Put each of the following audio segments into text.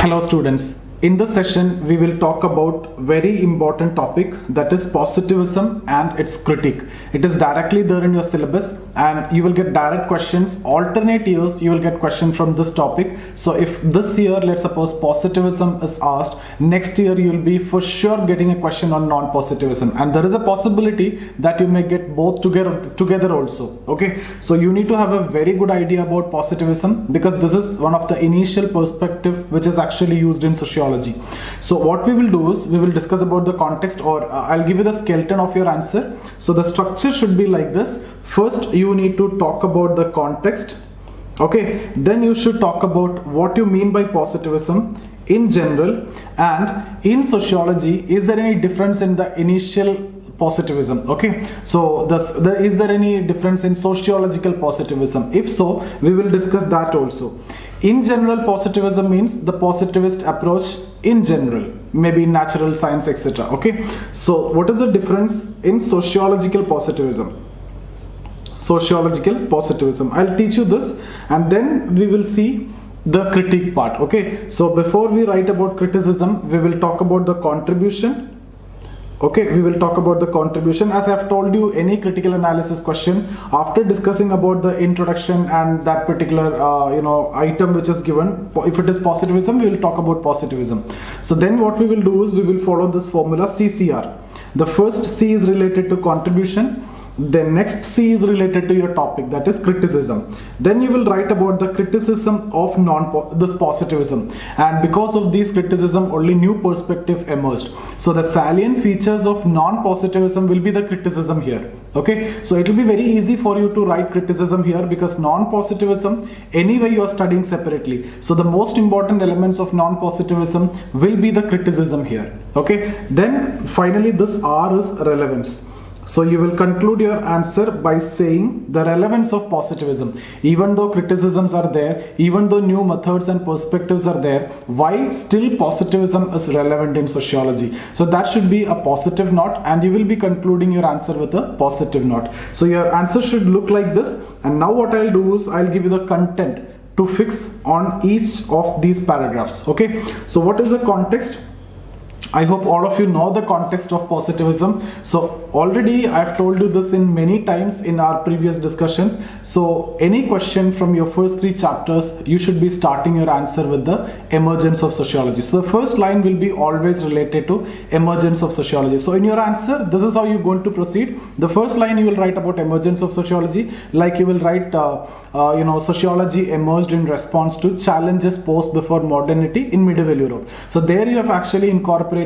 Hello students. In this session, we will talk about very important topic, that is positivism and its critique. It is directly there in your syllabus and you will get direct questions. Alternate years, you will get questions from this topic. So if this year, let's suppose positivism is asked, next year you will be for sure getting a question on non-positivism. And there is a possibility that you may get both together also. Okay. So you need to have a very good idea about positivism because this is one of the initial perspective which is actually used in sociology. So what we will do is we will discuss about the context, or I'll give you the skeleton of your answer. So the structure should be like this. First you need to talk about the context. Okay, then you should talk about what you mean by positivism in general, and in sociology, is there any difference in the initial positivism? Okay, so is there any difference in sociological positivism? If so, we will discuss that also. In general, positivism means the positivist approach in general, maybe natural science, etc. Okay, so what is the difference in sociological positivism? Sociological positivism, I'll teach you this and then we will see the critique part. Okay, so before we write about criticism, we will talk about the contribution. Okay, we will talk about the contribution. As I have told you, any critical analysis question, after discussing about the introduction and that particular item which is given, if it is positivism, we will talk about positivism. So then what we will do is we will follow this formula CCR. The first C is related to contribution. Then next C is related to your topic, that is criticism. Then you will write about the criticism of this positivism, and because of these criticism only new perspective emerged. So the salient features of non-positivism will be the criticism here. Okay, so it will be very easy for you to write criticism here because non-positivism anyway you are studying separately. So the most important elements of non-positivism will be the criticism here. Okay, then finally this R is relevance. So you will conclude your answer by saying the relevance of positivism. Even though criticisms are there, even though new methods and perspectives are there, why still positivism is relevant in sociology? So that should be a positive note, and you will be concluding your answer with a positive note. So your answer should look like this. And now what I'll do is I'll give you the content to fix on each of these paragraphs. Okay, so what is the context? I hope all of you know the context of positivism. So already I've told you this in many times in our previous discussions. So any question from your first three chapters, you should be starting your answer with the emergence of sociology. So the first line will be always related to emergence of sociology. So in your answer, this is how you're going to proceed. The first line you will write about emergence of sociology, like you will write sociology emerged in response to challenges posed before modernity in medieval Europe. So there you have actually incorporated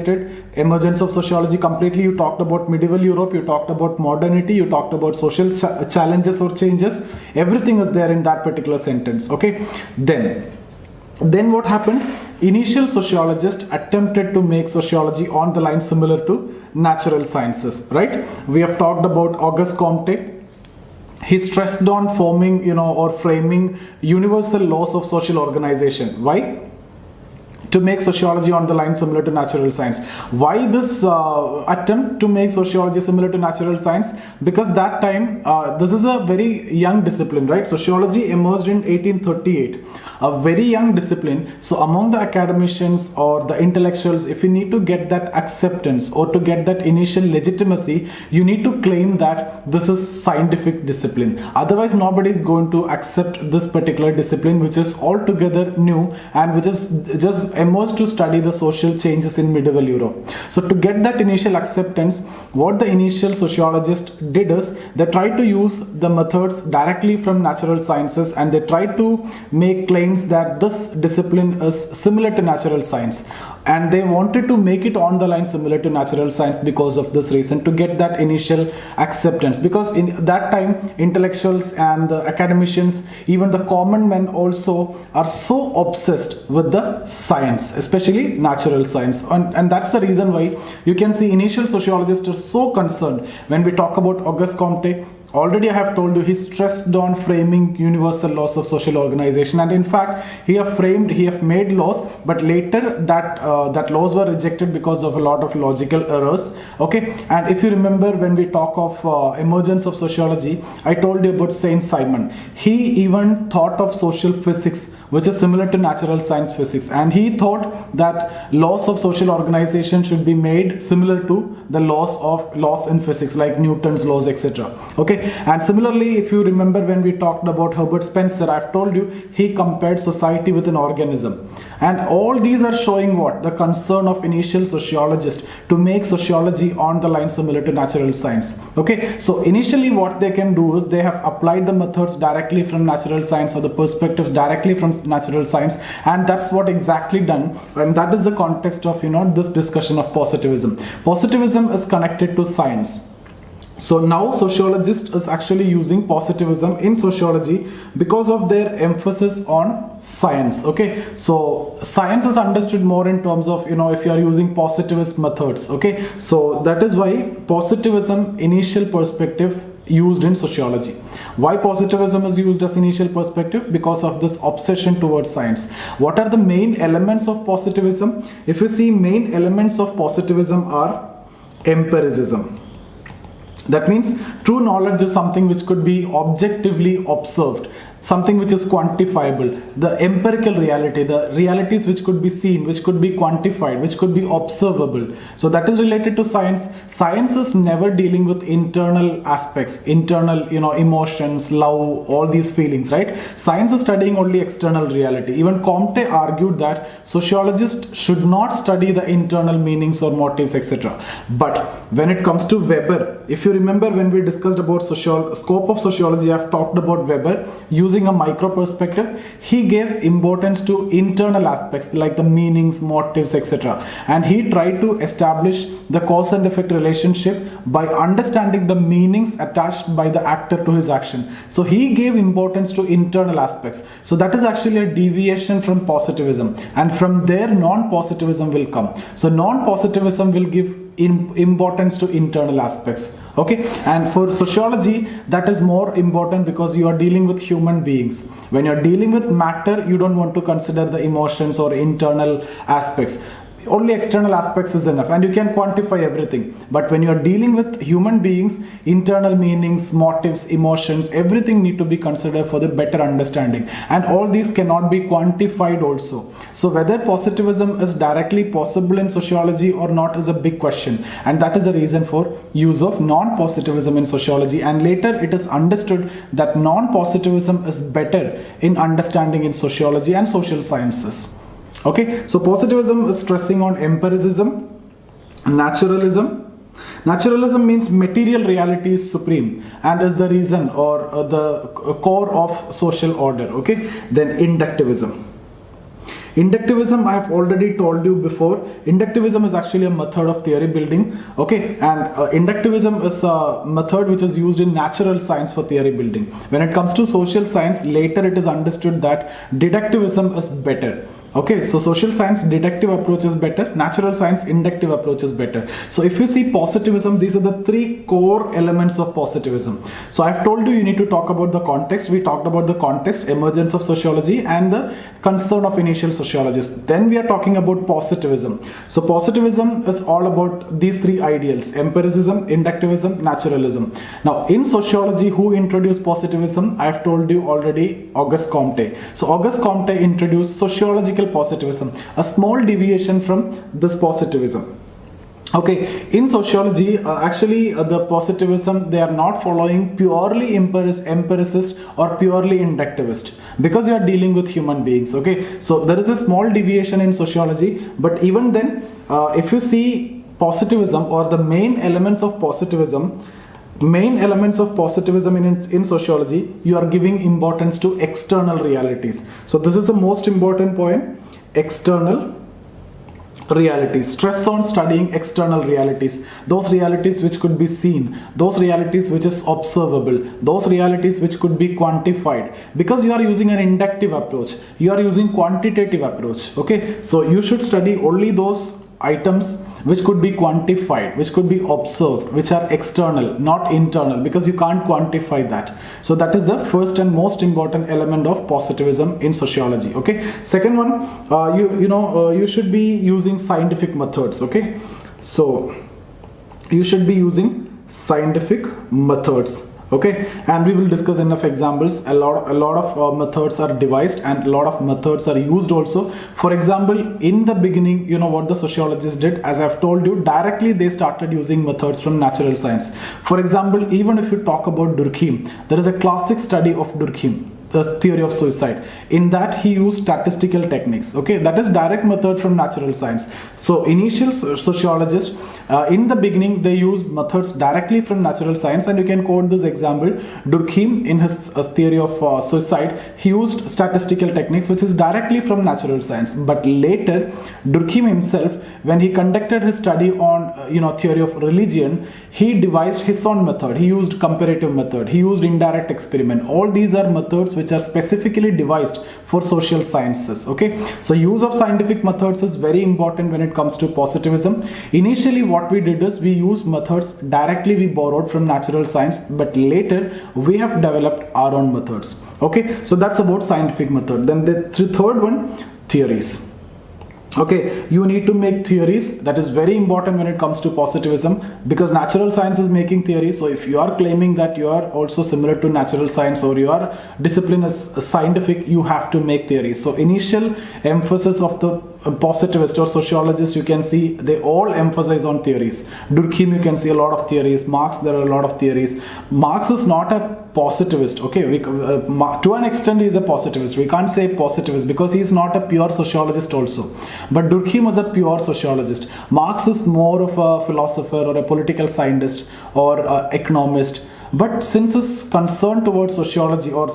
emergence of sociology completely. You talked about medieval Europe, you talked about modernity, you talked about social challenges or changes. Everything is there in that particular sentence. Okay, then what happened? Initial sociologists attempted to make sociology on the line similar to natural sciences, right? We have talked about August Comte. He stressed on forming or framing universal laws of social organization. Why? To make sociology on the line similar to natural science. Why this attempt to make sociology similar to natural science? Because that time, this is a very young discipline, right? Sociology emerged in 1838, a very young discipline. So among the academicians or the intellectuals, if you need to get that acceptance or to get that initial legitimacy, you need to claim that this is scientific discipline. Otherwise, nobody is going to accept this particular discipline, which is altogether new and which is just emerged to study the social changes in medieval Europe. So to get that initial acceptance, what the initial sociologists did is they tried to use the methods directly from natural sciences, and they tried to make claims that this discipline is similar to natural science, and they wanted to make it on the line similar to natural science because of this reason, to get that initial acceptance. Because in that time, intellectuals and the academicians, even the common men also are so obsessed with the science, especially natural science, and that's the reason why you can see initial sociologists are so concerned. When we talk about August Comte, already I have told you, he stressed on framing universal laws of social organization, and in fact he have made laws, but later that laws were rejected because of a lot of logical errors. Okay, and if you remember, when we talk of emergence of sociology, I told you about Saint Simon. He even thought of social physics which is similar to natural science physics, and he thought that laws of social organization should be made similar to the laws in physics, like Newton's laws, etc. Okay, and similarly, if you remember when we talked about Herbert Spencer, I've told you he compared society with an organism, and all these are showing what? The concern of initial sociologists to make sociology on the line similar to natural science. Okay, so initially what they can do is they have applied the methods directly from natural science, or the perspectives directly from natural science, and that's what exactly done, and that is the context of this discussion of positivism. Positivism is connected to science. So now sociologists is actually using positivism in sociology because of their emphasis on science. Okay, so science is understood more in terms of if you are using positivist methods. Okay, so that is why positivism initial perspective used in sociology. Why positivism is used as initial perspective? Because of this obsession towards science. What are the main elements of positivism? If you see, main elements of positivism are empiricism. That means true knowledge is something which could be objectively observed, something which is quantifiable, the empirical reality, the realities which could be seen, which could be quantified, which could be observable. So that is related to science. Science is never dealing with internal aspects, internal emotions, love, all these feelings, right? Science is studying only external reality. Even Comte argued that sociologists should not study the internal meanings or motives, etc. But when it comes to Weber, if you remember when we discussed about scope of sociology, I've talked about Weber using a micro perspective. He gave importance to internal aspects like the meanings, motives, etc. And he tried to establish the cause and effect relationship by understanding the meanings attached by the actor to his action. So he gave importance to internal aspects. So that is actually a deviation from positivism, and from there non-positivism will come. So non-positivism will give importance to internal aspects. Okay, and for sociology that is more important because you are dealing with human beings. When you are dealing with matter, you don't want to consider the emotions or internal aspects. Only external aspects is enough, and you can quantify everything. But when you are dealing with human beings, internal meanings, motives, emotions, everything need to be considered for the better understanding, and all these cannot be quantified also. So whether positivism is directly possible in sociology or not is a big question, and that is the reason for use of non-positivism in sociology. And later it is understood that non-positivism is better in understanding in sociology and social sciences. Okay, so positivism is stressing on empiricism, naturalism. Naturalism means material reality is supreme and is the reason or the core of social order. Okay, then inductivism. Inductivism, I have already told you before, inductivism is actually a method of theory building. Okay, and inductivism is a method which is used in natural science for theory building. When it comes to social science, later it is understood that deductivism is better. Okay, so social science deductive approach is better, natural science inductive approach is better. So if you see positivism, these are the three core elements of positivism. So I've told you need to talk about the context. We talked about the context, emergence of sociology, and the concern of initial sociologists. Then we are talking about positivism. So positivism is all about these three ideals: empiricism, inductivism, naturalism. Now in sociology, who introduced positivism? I've told you already, August Comte. So August Comte introduced sociological positivism, a small deviation from this positivism. Okay, in sociology, the positivism, they are not following purely empiricist or purely inductivist, because you are dealing with human beings. Okay, so there is a small deviation in sociology, but even then, if you see positivism or the main elements of positivism, in sociology, you are giving importance to external realities. So this is the most important point: external realities. Stress on studying external realities, those realities which could be seen, those realities which is observable, those realities which could be quantified, because you are using an inductive approach, you are using quantitative approach. Okay, so you should study only those items which could be quantified, which could be observed, which are external, not internal, because you can't quantify that. So that is the first and most important element of positivism in sociology. Okay, second one, you should be using scientific methods. Okay, so you should be using scientific methods. Okay, and we will discuss enough examples. A lot of methods are devised and a lot of methods are used also. For example, in the beginning, you know what the sociologists did, as I've told you, directly they started using methods from natural science. For example, even if you talk about Durkheim, there is a classic study of Durkheim, the theory of suicide. In that he used statistical techniques. Okay, that is direct method from natural science. So initial sociologists, in the beginning they used methods directly from natural science, and you can quote this example. Durkheim, in his theory of suicide, he used statistical techniques which is directly from natural science. But later Durkheim himself, when he conducted his study on theory of religion, he devised his own method. He used comparative method, he used indirect experiment. All these are methods which are specifically devised for social sciences. Okay, so use of scientific methods is very important when it comes to positivism. Initially what we did is we used methods directly we borrowed from natural science, but later we have developed our own methods. Okay, so that's about scientific method. Then the third one, theories. Okay, you need to make theories. That is very important when it comes to positivism, because natural science is making theories. So if you are claiming that you are also similar to natural science or your discipline is scientific, you have to make theories. So initial emphasis of the positivist or sociologist, you can see they all emphasize on theories. Durkheim, you can see a lot of theories. Marx, there are a lot of theories. Marx is not a positivist. Okay, to an extent he is a positivist. We can't say positivist because he is not a pure sociologist also. But Durkheim was a pure sociologist. Marx is more of a philosopher or a political scientist or economist. But since his concern towards sociology or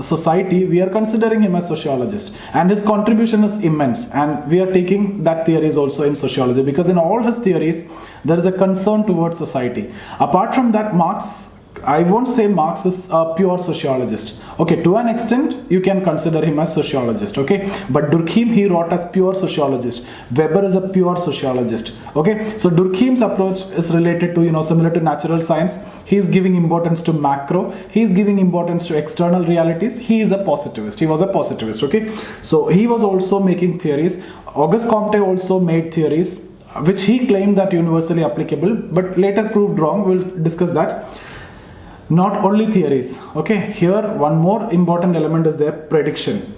society, we are considering him as sociologist, and his contribution is immense, and we are taking that theories also in sociology, because in all his theories there is a concern towards society. Apart from that, Marx, I won't say Marx is a pure sociologist. Okay, to an extent you can consider him as sociologist. Okay, but Durkheim, he wrote as pure sociologist. Weber is a pure sociologist. Okay, so Durkheim's approach is related to, similar to natural science. He is giving importance to macro. He is giving importance to external realities. He is a positivist. He was a positivist. Okay, so he was also making theories. August Comte also made theories which he claimed that universally applicable, but later proved wrong. We'll discuss that. Not only theories. Okay, here one more important element is there, prediction.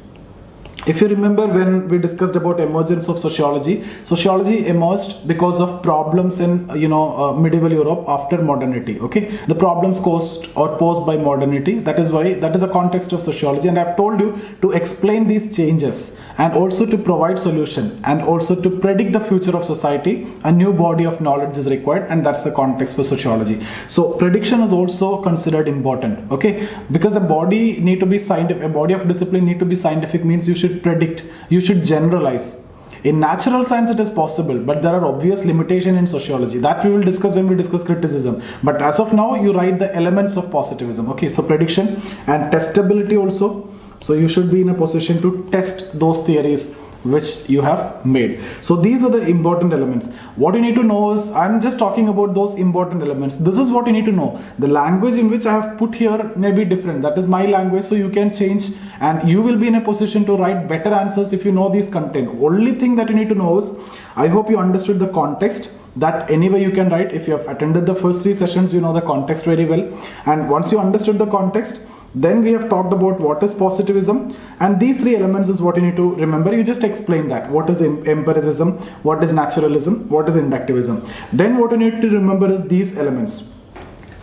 If you remember, when we discussed about emergence of sociology, sociology emerged because of problems in medieval Europe after modernity. Okay, the problems posed by modernity. That is a context of sociology, and I've told you to explain these changes and also to provide solution and also to predict the future of society. A new body of knowledge is required, and that's the context for sociology. So prediction is also considered important. Okay, because a body need to be scientific, a body of discipline need to be scientific, means you should predict, you should generalize. In natural science it is possible, but there are obvious limitations in sociology that we will discuss when we discuss criticism. But as of now, you write the elements of positivism. Okay, so prediction and testability also. So you should be in a position to test those theories which you have made. So these are the important elements. What you need to know is, I'm just talking about those important elements. This is what you need to know. The language in which I have put here may be different. That is my language, so you can change and you will be in a position to write better answers if you know these content. Only thing that you need to know is, I hope you understood the context. That anyway you can write. If you have attended the first 3 sessions, you know the context very well. And once you understood the context, then we have talked about what is positivism, and these 3 elements is what you need to remember. You just explain that. What is empiricism, what is naturalism, what is inductivism. Then what you need to remember is these elements.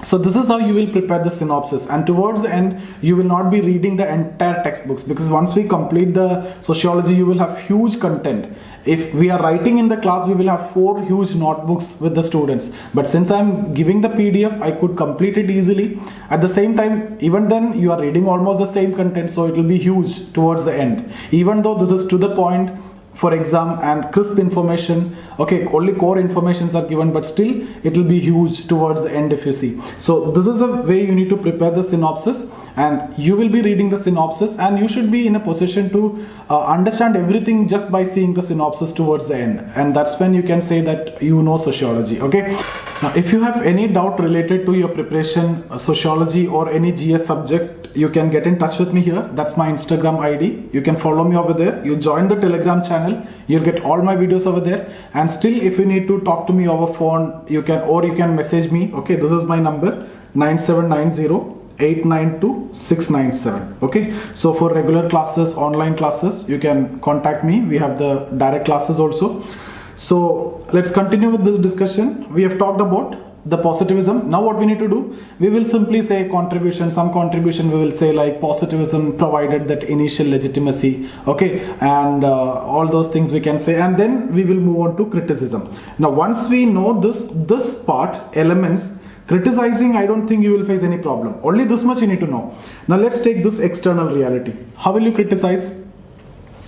So this is how you will prepare the synopsis, and towards the end you will not be reading the entire textbooks, because once we complete the sociology you will have huge content. If we are writing in the class, we will have 4 huge notebooks with the students, but since I am giving the PDF, I could complete it easily. At the same time, even then you are reading almost the same content, so it will be huge towards the end. Even though this is to the point for exam and crisp information, okay, only core informations are given, but still it will be huge towards the end if you see. So this is the way you need to prepare the synopsis, and you will be reading the synopsis, and you should be in a position to understand everything just by seeing the synopsis towards the end, and that's when you can say that you know sociology. Okay, now if you have any doubt related to your preparation, sociology or any GS subject, you can get in touch with me here. That's my Instagram ID. You can follow me over there. You join the Telegram channel, you'll get all my videos over there. And still, if you need to talk to me over phone, you can message me. Okay, this is my number, 9790 892697. Okay, so for regular classes, online classes, you can contact me. We have the direct classes also. So let's continue with this discussion. We have talked about the positivism. Now what we need to do, we will simply say contribution, some contribution we will say like positivism provided that initial legitimacy, okay, and all those things we can say, and then we will move on to criticism. Now once we know this part, elements, criticizing, I don't think you will face any problem. Only this much you need to know. Now let's take this external reality. How will you criticize?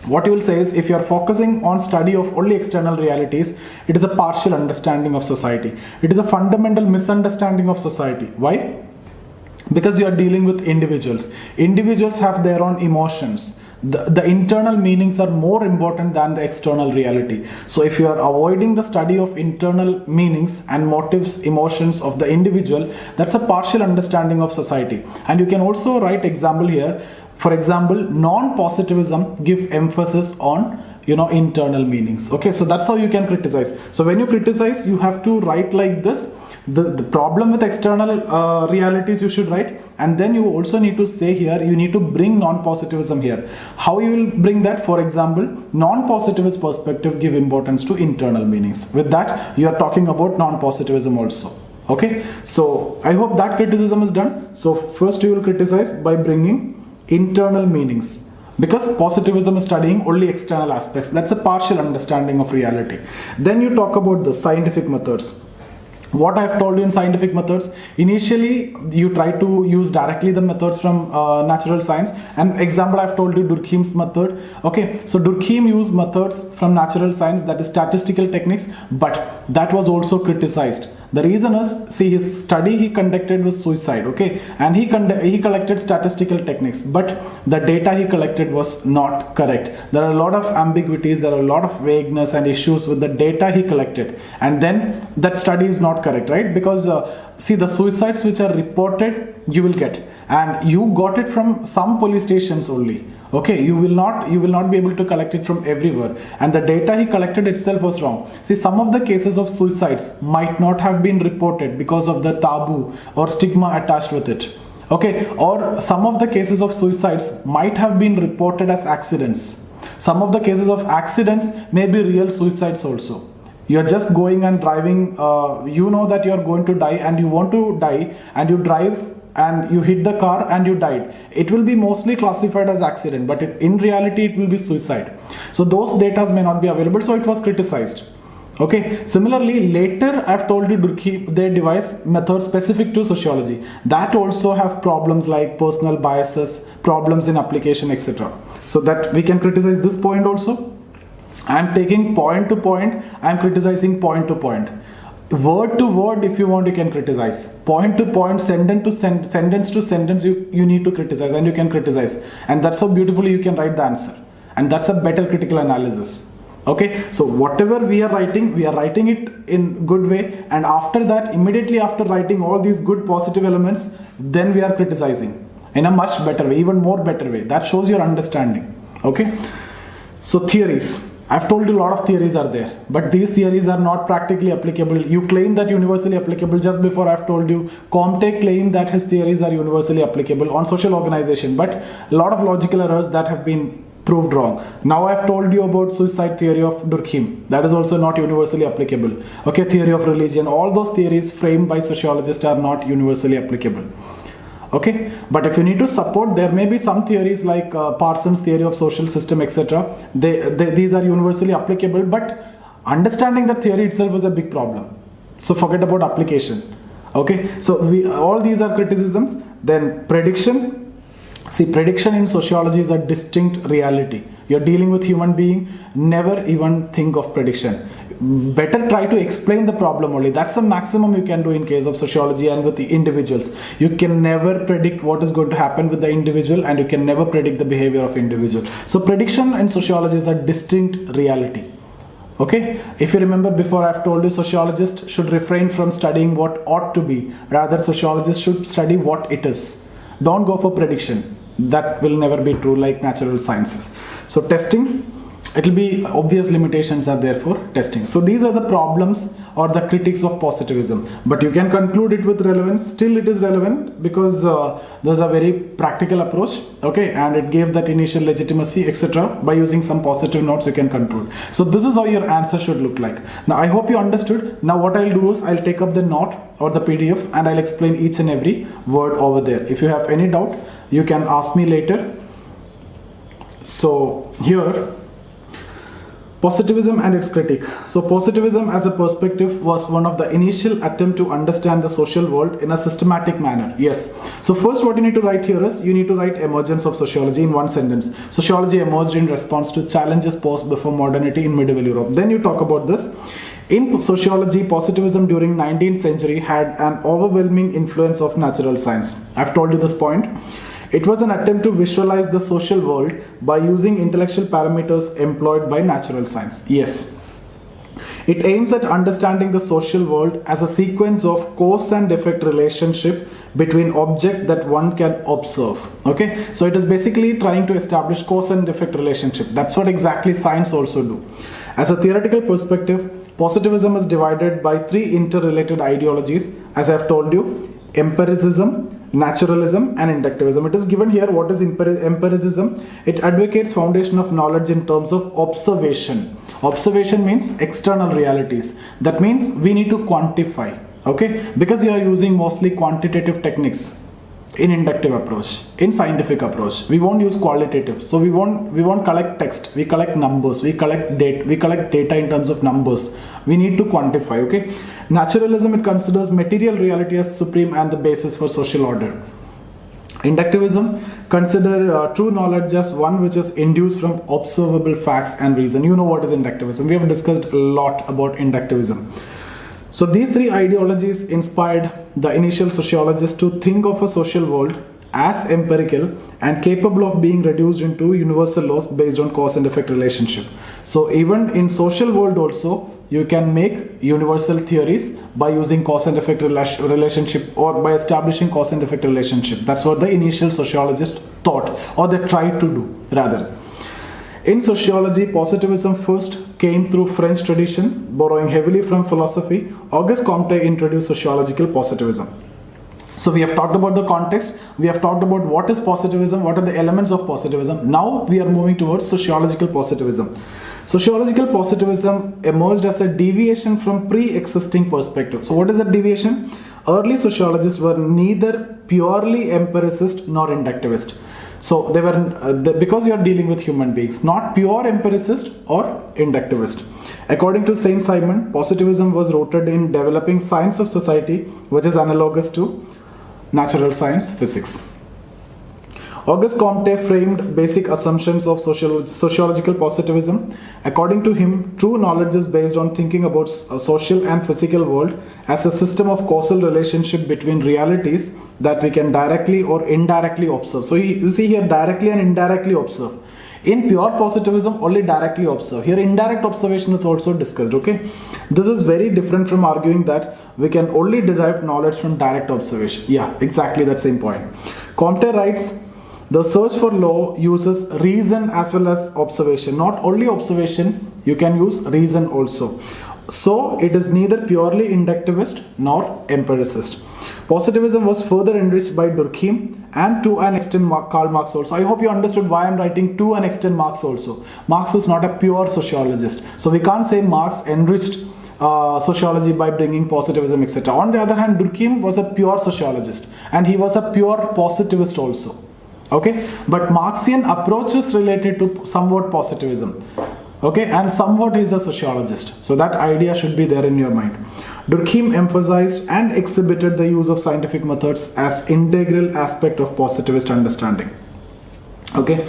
What you will say is, if you are focusing on study of only external realities, it is a partial understanding of society. It is a fundamental misunderstanding of society. Why? Because you are dealing with individuals. Individuals have their own emotions. The internal meanings are more important than the external reality. So if you are avoiding the study of internal meanings and motives, emotions of the individual, that's a partial understanding of society. And you can also write example here. For example, non-positivism give emphasis on internal meanings. Okay, so that's how you can criticize. So when you criticize, you have to write like this. The problem with external realities you should write, and then you also need to say here, you need to bring non-positivism here. How you will bring that? For example, non-positivist perspective give importance to internal meanings. With that, you are talking about non-positivism also. Okay, so I hope that criticism is done. So first you will criticize by bringing internal meanings, because positivism is studying only external aspects. That's a partial understanding of reality. Then you talk about the scientific methods. What I have told you in scientific methods, initially you try to use directly the methods from natural science. And example, I have told you Durkheim's method. Okay, so Durkheim used methods from natural science, that is statistical techniques, but that was also criticized. The reason is, see, his study he conducted was suicide, okay, and he collected statistical techniques, but the data he collected was not correct. There are a lot of ambiguities, there are a lot of vagueness and issues with the data he collected, and then that study is not correct, right? Because see, the suicides which are reported, you will get, and you got it from some police stations only. Okay, you will not be able to collect it from everywhere, and the data he collected itself was wrong. See, some of the cases of suicides might not have been reported because of the taboo or stigma attached with it. Okay, or some of the cases of suicides might have been reported as accidents. Some of the cases of accidents may be real suicides also. You are just going and driving, you know that you are going to die and you want to die, and you drive and you hit the car and you died. It will be mostly classified as accident, but in reality it will be suicide. So those data may not be available, so it was criticized. Okay, similarly later I have told you Durkheim, they devised methods specific to sociology that also have problems like personal biases, problems in application, etc. So that we can criticize this point also. I am taking point to point, I am criticizing point to point. Word to word, if you want, you can criticize. Point to point, sentence to sentence, you need to criticize, and you can criticize. And that's how beautifully you can write the answer. And that's a better critical analysis. Okay, so whatever we are writing it in good way, and after that, immediately after writing all these good positive elements, then we are criticizing in a much better way, even more better way. That shows your understanding. Okay, so theories. I've told you a lot of theories are there, but these theories are not practically applicable. You claim that universally applicable. Just before I've told you, Comte claimed that his theories are universally applicable on social organization, but a lot of logical errors that have been proved wrong. Now I've told you about suicide theory of Durkheim. That is also not universally applicable. Okay, theory of religion. All those theories framed by sociologists are not universally applicable. Okay, but if you need to support, there may be some theories like Parsons' theory of social system, etc. These are universally applicable, but understanding the theory itself is a big problem. So forget about application. Okay, so all these are criticisms. Then prediction. See, prediction in sociology is a distinct reality. You're dealing with human being, never even think of prediction. Better try to explain the problem only. That's the maximum you can do in case of sociology and with the individuals. You can never predict what is going to happen with the individual, and you can never predict the behavior of individual. So prediction in sociology is a distinct reality. Okay, if you remember before, I've told you sociologists should refrain from studying what ought to be. Rather, sociologists should study what it is. Don't go for prediction. That will never be true like natural sciences. So testing. it will be obvious limitations are there for testing. So these are the problems or the critics of positivism, but you can conclude it with relevance. Still it is relevant because there's a very practical approach, okay, and it gave that initial legitimacy, etc. By using some positive notes you can conclude. So this is how your answer should look like. Now I hope you understood. Now what I'll do is I'll take up the note or the PDF and I'll explain each and every word over there. If you have any doubt, you can ask me later. So here, positivism and its critique. So positivism as a perspective was one of the initial attempt to understand the social world in a systematic manner. Yes. So first what you need to write here is, you need to write emergence of sociology in one sentence. Sociology emerged in response to challenges posed before modernity in medieval Europe. Then you talk about this. In sociology, positivism during 19th century had an overwhelming influence of natural science. I've told you this point. It was an attempt to visualize the social world by using intellectual parameters employed by natural science. Yes. It aims at understanding the social world as a sequence of cause and effect relationship between objects that one can observe. Okay, so it is basically trying to establish cause and effect relationship. That's what exactly science also do. As a theoretical perspective, positivism is divided by three interrelated ideologies, as I have told you: empiricism, naturalism and inductivism. It is given here. What is empiricism? It advocates foundation of knowledge in terms of observation. Observation means external realities. That means we need to quantify, okay, because you are using mostly quantitative techniques in inductive approach. In scientific approach, we won't use qualitative. So we won't collect text, we collect numbers, we collect data in terms of numbers. We need to quantify, okay. Naturalism, it considers material reality as supreme and the basis for social order. Inductivism consider true knowledge as one which is induced from observable facts and reason. You know what is inductivism. We have discussed a lot about inductivism. So these three ideologies inspired the initial sociologists to think of a social world as empirical and capable of being reduced into universal laws based on cause and effect relationship. So even in social world also, you can make universal theories by using cause and effect relationship, or by establishing cause and effect relationship. That's what the initial sociologists thought, or they tried to do rather. In sociology, positivism first came through French tradition, borrowing heavily from philosophy. August Comte introduced sociological positivism. So we have talked about the context, we have talked about what is positivism, what are the elements of positivism. Now we are moving towards sociological positivism. Sociological positivism emerged as a deviation from pre-existing perspective. So what is that deviation? Early sociologists were neither purely empiricist nor inductivist. So they were, because you are dealing with human beings, not pure empiricist or inductivist. According to Saint Simon, positivism was rooted in developing science of society, which is analogous to natural science, physics. August Comte framed basic assumptions of sociological positivism. According to him, true knowledge is based on thinking about a social and physical world as a system of causal relationship between realities that we can directly or indirectly observe. So you see here, directly and indirectly observe. In pure positivism, only directly observe. Here indirect observation is also discussed, okay. This is very different from arguing that we can only derive knowledge from direct observation. Yeah, exactly that same point. Comte writes, the search for law uses reason as well as observation. Not only observation, you can use reason also. So it is neither purely inductivist nor empiricist. Positivism was further enriched by Durkheim and to an extent Karl Marx also. I hope you understood why I am writing to an extent Marx also. Marx is not a pure sociologist. So we can't say Marx enriched sociology by bringing positivism, etc. On the other hand, Durkheim was a pure sociologist and he was a pure positivist also. Okay, but Marxian approach is related to somewhat positivism, okay, and somewhat he is a sociologist. So that idea should be there in your mind. Durkheim emphasized and exhibited the use of scientific methods as integral aspect of positivist understanding. Okay,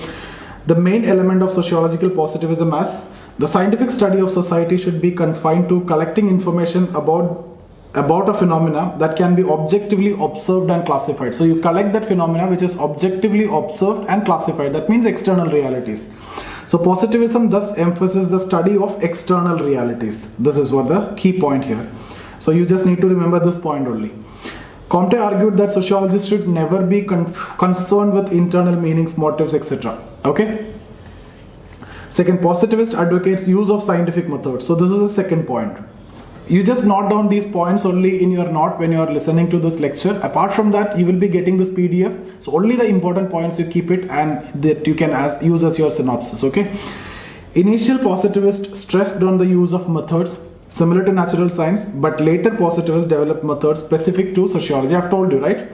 the main element of sociological positivism as the scientific study of society should be confined to collecting information about a phenomena that can be objectively observed and classified. So you collect that phenomena which is objectively observed and classified. That means external realities. So positivism thus emphasizes the study of external realities. This is what the key point here. So you just need to remember this point only. Comte argued that sociologists should never be concerned with internal meanings, motives, etc. Okay. Second, positivist advocates use of scientific methods. So this is the second point. You just note down these points only in your note when you are listening to this lecture. Apart from that, you will be getting this PDF. So only the important points you keep it and that you can use as your synopsis, okay? Initial positivists stressed on the use of methods similar to natural science, but later positivists developed methods specific to sociology. I've told you, right?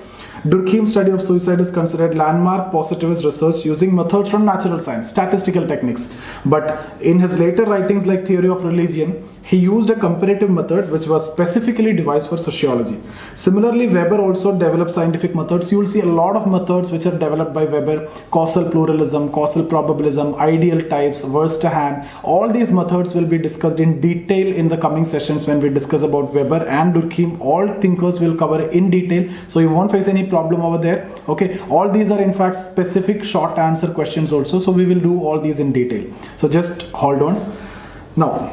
Durkheim's study of suicide is considered landmark positivist research using methods from natural science, statistical techniques. But in his later writings like Theory of Religion, he used a comparative method which was specifically devised for sociology. Similarly, Weber also developed scientific methods. You will see a lot of methods which are developed by Weber: causal pluralism, causal probabilism, ideal types, Verstehen. All these methods will be discussed in detail in the coming sessions when we discuss about Weber and Durkheim. All thinkers will cover in detail, so you won't face any problem over there. Okay, all these are in fact specific short answer questions also, so we will do all these in detail. So just hold on. Now,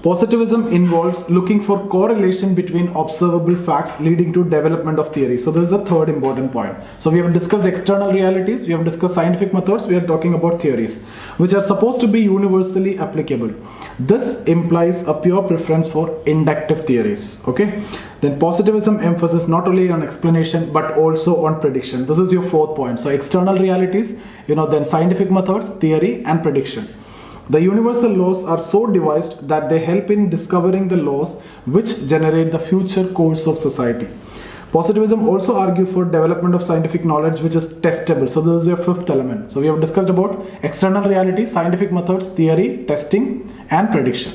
positivism involves looking for correlation between observable facts leading to development of theory. So this is the third important point. So we have discussed external realities, we have discussed scientific methods, we are talking about theories which are supposed to be universally applicable. This implies a pure preference for inductive theories. Okay, then positivism emphasizes not only on explanation but also on prediction. This is your fourth point. So external realities, then scientific methods, theory and prediction. The universal laws are so devised that they help in discovering the laws which generate the future course of society. Positivism also argues for development of scientific knowledge which is testable. So this is your fifth element. So we have discussed about external reality, scientific methods, theory, testing and prediction.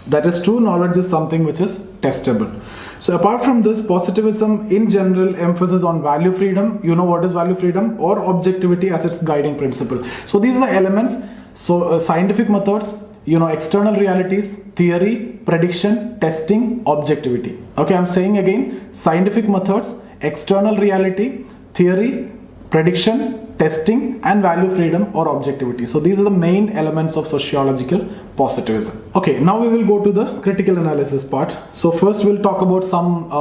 That is, true knowledge is something which is testable. So apart from this, positivism in general emphasis on value freedom. You know what is value freedom? Or objectivity as its guiding principle. So these are the elements. So scientific methods, external realities, theory, prediction, testing, objectivity. Okay, I'm saying again, scientific methods, external reality, theory, prediction, testing and value freedom or objectivity. So these are the main elements of sociological positivism. Okay, now we will go to the critical analysis part. So first we'll talk about some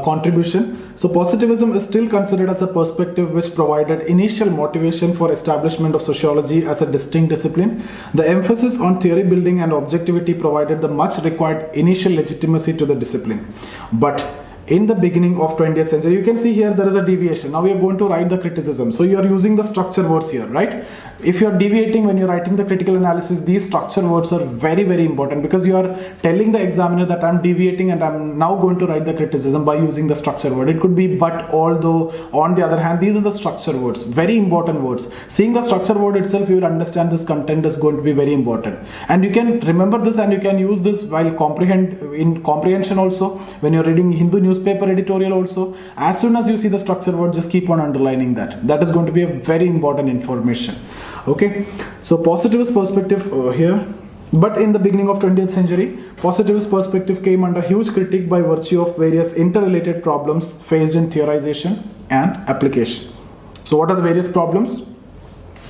contribution. So positivism is still considered as a perspective which provided initial motivation for establishment of sociology as a distinct discipline. The emphasis on theory building and objectivity provided the much required initial legitimacy to the discipline. But in the beginning of 20th century, you can see here there is a deviation. Now we are going to write the criticism. So you are using the structure words here, right? If you are deviating when you are writing the critical analysis, these structure words are very, very important because you are telling the examiner that I'm deviating and I'm now going to write the criticism by using the structure word. It could be but, although, on the other hand. These are the structure words, very important words. Seeing the structure word itself, you will understand this content is going to be very important. And you can remember this and you can use this while comprehension also. When you're reading Hindu newspaper editorial also, as soon as you see the structure word, just keep on underlining that. That is going to be a very important information. Okay, so positivist perspective here. But in the beginning of 20th century, positivist perspective came under huge critique by virtue of various interrelated problems faced in theorization and application. So what are the various problems?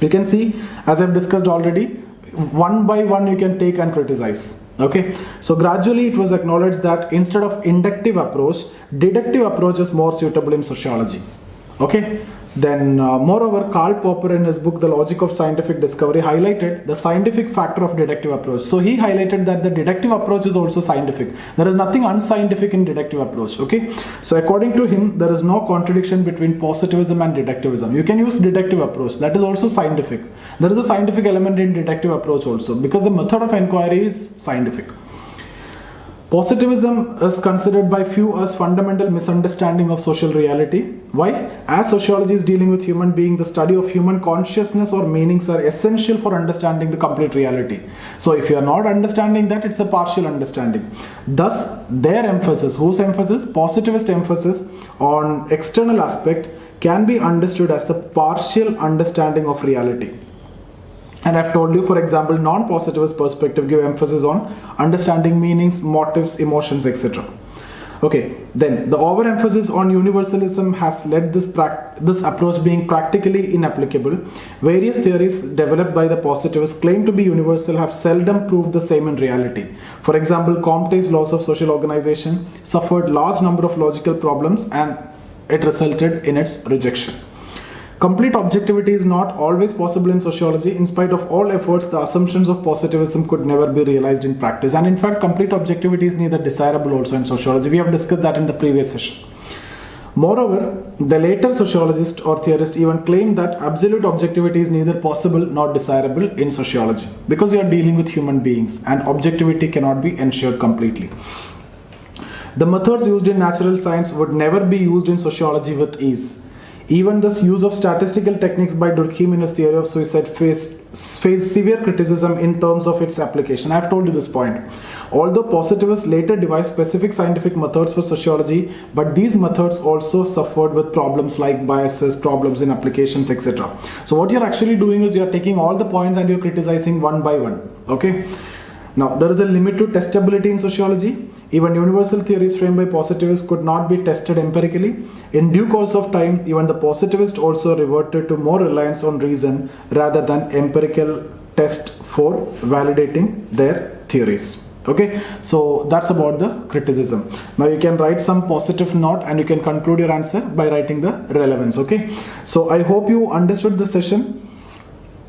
You can see, as I've discussed already, one by one you can take and criticize. Okay, so gradually it was acknowledged that instead of inductive approach, deductive approach is more suitable in sociology. Okay, then moreover, Karl Popper in his book The Logic of Scientific Discovery highlighted the scientific factor of deductive approach. So he highlighted that the deductive approach is also scientific. There is nothing unscientific in deductive approach. Okay, so according to him, there is no contradiction between positivism and deductivism. You can use deductive approach, that is also scientific. There is a scientific element in deductive approach also because the method of inquiry is scientific. Positivism is considered by few as fundamental misunderstanding of social reality. Why? As sociology is dealing with human being, the study of human consciousness or meanings are essential for understanding the complete reality. So if you are not understanding that, it's a partial understanding. Thus, their emphasis, whose emphasis? Positivist emphasis on external aspect can be understood as the partial understanding of reality. And I've told you, for example, non-positivist perspective give emphasis on understanding meanings, motives, emotions, etc. Okay, then the overemphasis on universalism has led this approach being practically inapplicable. Various theories developed by the positivists claim to be universal have seldom proved the same in reality. For example, Comte's laws of social organization suffered large number of logical problems and it resulted in its rejection. Complete objectivity is not always possible in sociology. In spite of all efforts, the assumptions of positivism could never be realized in practice. And in fact, complete objectivity is neither desirable also in sociology. We have discussed that in the previous session. Moreover, the later sociologists or theorists even claim that absolute objectivity is neither possible nor desirable in sociology, because you are dealing with human beings and objectivity cannot be ensured completely. The methods used in natural science would never be used in sociology with ease. Even the use of statistical techniques by Durkheim in his theory of suicide faced severe criticism in terms of its application. I have told you this point. Although positivists later devised specific scientific methods for sociology, but these methods also suffered with problems like biases, problems in applications, etc. So what you're actually doing is you're taking all the points and you're criticizing one by one. Okay. Now, there is a limit to testability in sociology. Even universal theories framed by positivists could not be tested empirically. In due course of time, even the positivists also reverted to more reliance on reason rather than empirical test for validating their theories. Okay, so that's about the criticism. Now you can write some positive note and you can conclude your answer by writing the relevance. Okay, so I hope you understood the session.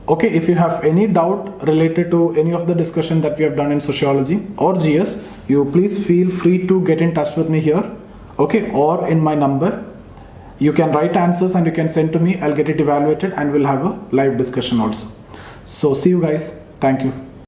Okay, if you have any doubt related to any of the discussion that we have done in sociology or GS, you please feel free to get in touch with me here, okay, or in my number. You can write answers and you can send to me. I'll get it evaluated and we'll have a live discussion also. So see you guys. Thank you.